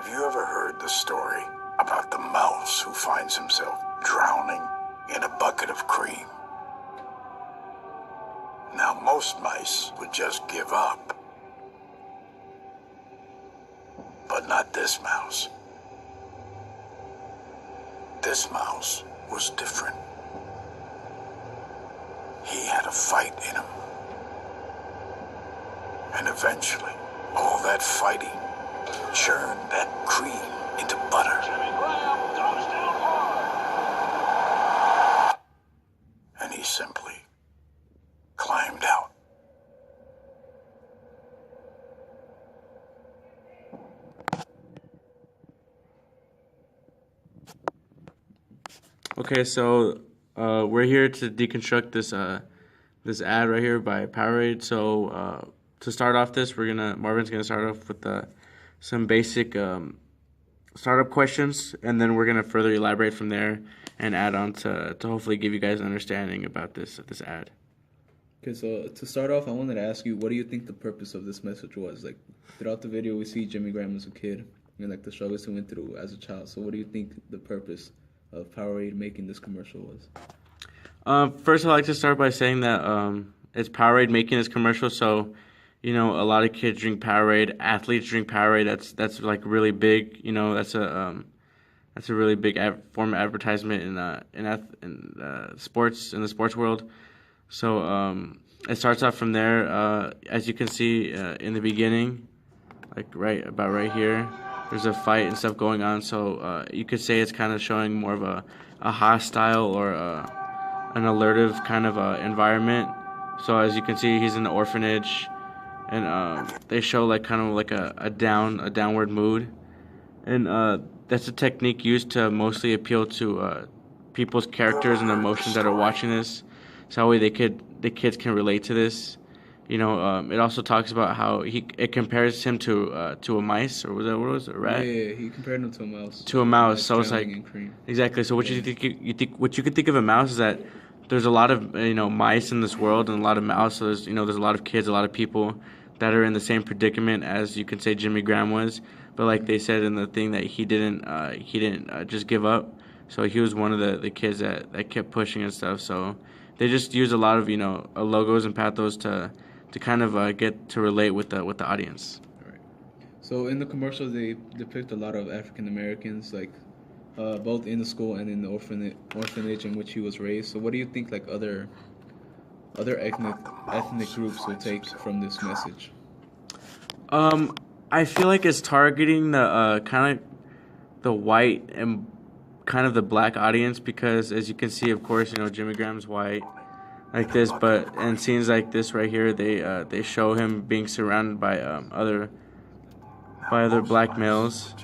Have you ever heard the story about the mouse who finds himself drowning in a bucket of cream? Now, most mice would just give up. But not this mouse. This mouse was different. He had a fight in him. And eventually, all that fighting churned that cream into butter. And he simply climbed out. Okay, so we're here to deconstruct this ad right here by Powerade. So to start off this, Marvin's gonna start off with some basic startup questions, and then we're gonna further elaborate from there and add on to hopefully give you guys an understanding about this ad. Okay, so to start off, I wanted to ask you, what do you think the purpose of this message was? Like, throughout the video, we see Jimmy Graham as a kid and like the struggles he went through as a child. So what do you think the purpose of Powerade making this commercial was? First, I'd like to start by saying that it's Powerade making this commercial. So, you know, a lot of kids drink Powerade, athletes drink Powerade. That's like really big. You know, that's a really big form of advertisement in sports, in the sports world. So it starts off from there. As you can see in the beginning, like right here, there's a fight and stuff going on. So you could say it's kind of showing more of a hostile or an alertive kind of environment. So as you can see, he's in the orphanage, and they show like kind of like a downward mood, and that's a technique used to mostly appeal to people's characters and emotions that are watching this. So that way the kids can relate to this. You know, it also talks about how it compares him to a mice, or was it, a rat? Yeah, he compared him to a mouse. To a mouse, so it's like in cream. exactly. So what you think what you could think of a mouse is that there's a lot of mice in this world and a lot of mouse. So there's a lot of kids, a lot of people that are in the same predicament as you can say Jimmy Graham was. But like they said in the thing that he didn't just give up. So he was one of the kids that kept pushing and stuff. So they just use a lot of logos and pathos to kind of get to relate with the audience. All right. So in the commercial, they depict a lot of African Americans, like both in the school and in the orphanage in which he was raised. So what do you think like other ethnic groups will take from this message? I feel like it's targeting the kind of the white and kind of the black audience, because as you can see, of course, Jimmy Graham's white like this, but in scenes like this right here, they show him being surrounded by other black males.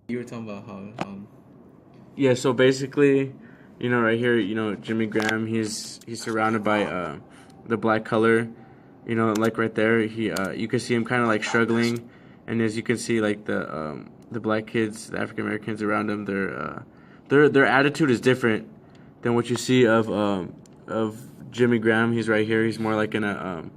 You were talking about how yeah, so basically, right here, Jimmy Graham, he's surrounded by the black color, like right there, you can see him kind of like struggling, and as you can see, like the black kids, the African Americans around him, their attitude is different than what you see of Jimmy Graham. He's right here. He's more like in a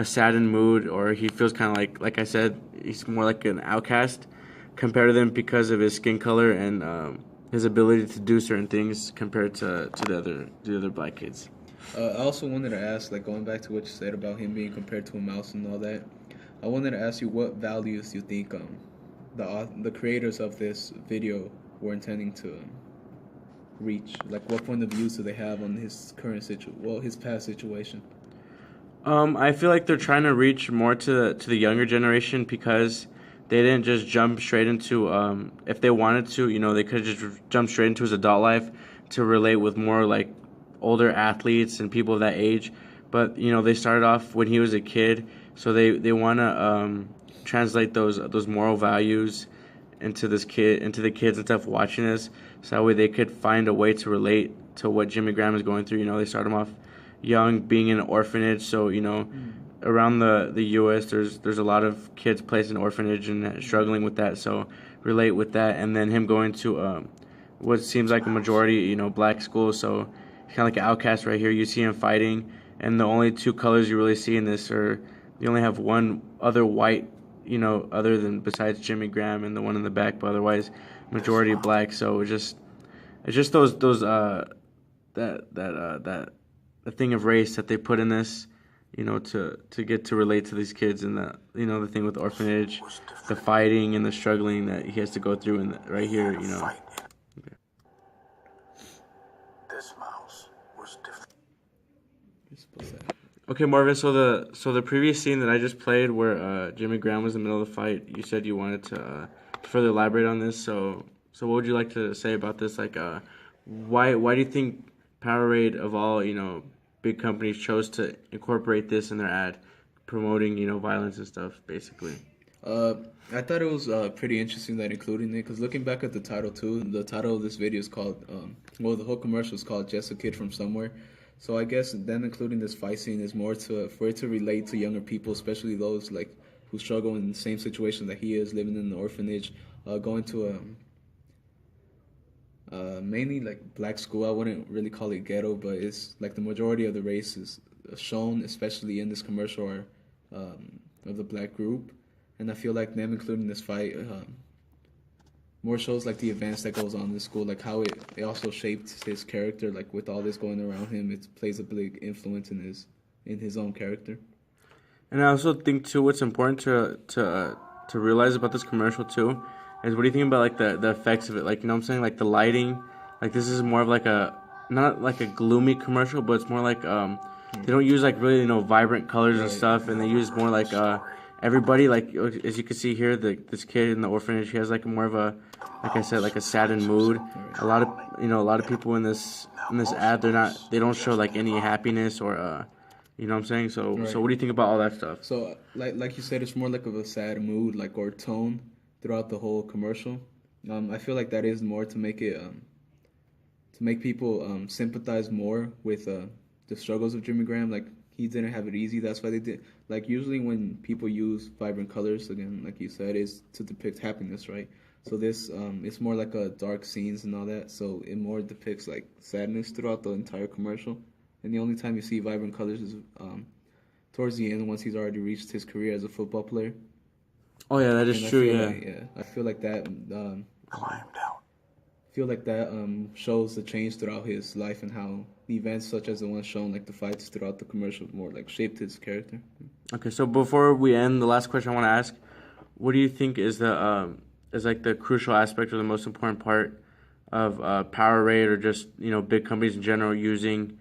saddened mood, or he feels kind of like I said, he's more like an outcast compared to them because of his skin color and his ability to do certain things compared to the other black kids. I also wanted to ask, like going back to what you said about him being compared to a mouse and all that, I wanted to ask you what values you think the creators of this video were intending to reach. Like, what point of view do they have on his current his past situation? I feel like they're trying to reach more to the younger generation, because they didn't just jump straight into if they wanted to, they could have just jumped straight into his adult life to relate with more like older athletes and people of that age. But they started off when he was a kid, so they want to translate those moral values into the kids and stuff watching this, so that way they could find a way to relate to what Jimmy Graham is going through. They start him off young, being in an orphanage, so around the U.S. there's a lot of kids placed in orphanage and struggling with that, so relate with that. And then him going to what seems like a majority black school, so kind of like an outcast right here. You see him fighting, and the only two colors you really see in this are, you only have one other white other than besides Jimmy Graham and the one in the back, but otherwise majority black. So it's just those that the thing of race that they put in this, to get to relate to these kids, and the thing with orphanage, the fighting and the struggling that he has to go through, and right here, Okay. This mouse was different. You're supposed to. Okay, Marvin. So the previous scene that I just played, where Jimmy Graham was in the middle of the fight, you said you wanted to further elaborate on this. So what would you like to say about this? Like, why do you think Powerade of all big companies chose to incorporate this in their ad, promoting violence and stuff, basically? I thought it was pretty interesting that including it, because looking back at the title too, the title of this video is called, the whole commercial is called "Just a Kid from Somewhere." So I guess then including this fight scene is more for it to relate to younger people, especially those like who struggle in the same situation that he is, living in an orphanage, going to mainly like black school. I wouldn't really call it ghetto, but it's like the majority of the race is shown, especially in this commercial, are of the black group. And I feel like them including this fight more shows like the events that goes on in the school, like how it also shaped his character. Like with all this going around him, it plays a big influence in his own character. And I also think too, what's important to realize about this commercial too, is what do you think about like the effects of it? Like, what I'm saying, like the lighting, like this is more of like not like a gloomy commercial, but it's more like they don't use like really vibrant colors and stuff, and they use more like everybody, like as you can see here, this kid in the orphanage, he has like more of a, like I said, like a saddened mood. A lot of people in this ad, they don't show like any happiness or you know what I'm saying? So what do you think about all that stuff? So like you said, it's more like of a sad mood, like, or tone throughout the whole commercial. I feel like that is more to make it to make people sympathize more with the struggles of Jimmy Graham. Like, he didn't have it easy. That's why they did. Like, usually when people use vibrant colors, again, like you said, is to depict happiness, right? So this, it's more like a dark scenes and all that. So it more depicts like sadness throughout the entire commercial. And the only time you see vibrant colors is towards the end, once he's already reached his career as a football player. Oh yeah, that is And true. Yeah. I feel like that. Climbed out. Shows the change throughout his life, and how the events such as the ones shown, like the fights throughout the commercial, more like shaped his character. Okay, so before we end, the last question I want to ask: what do you think is like the crucial aspect or the most important part of Powerade, or just big companies in general using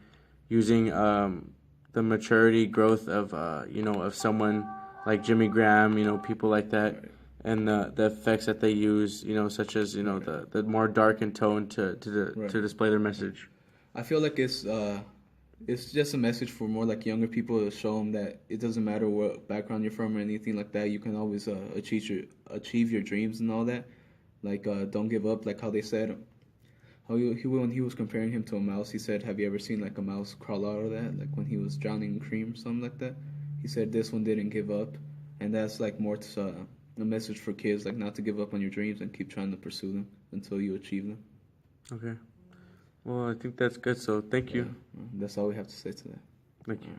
the maturity growth of of someone like Jimmy Graham, people like that, Right. and the effects that they use, such as the more darkened tone to Right. display their message. I feel like it's just a message for more like younger people, to show them that it doesn't matter what background you're from or anything like that. You can always achieve your dreams and all that. Like, don't give up. Like how they said, when he was comparing him to a mouse, he said, "Have you ever seen like a mouse crawl out of that? Like when he was drowning in cream or something like that." He said this one didn't give up, and that's like more a message for kids, like not to give up on your dreams and keep trying to pursue them until you achieve them. Okay. Well, I think that's good. So thank you. Yeah, that's all we have to say to that. Thank you.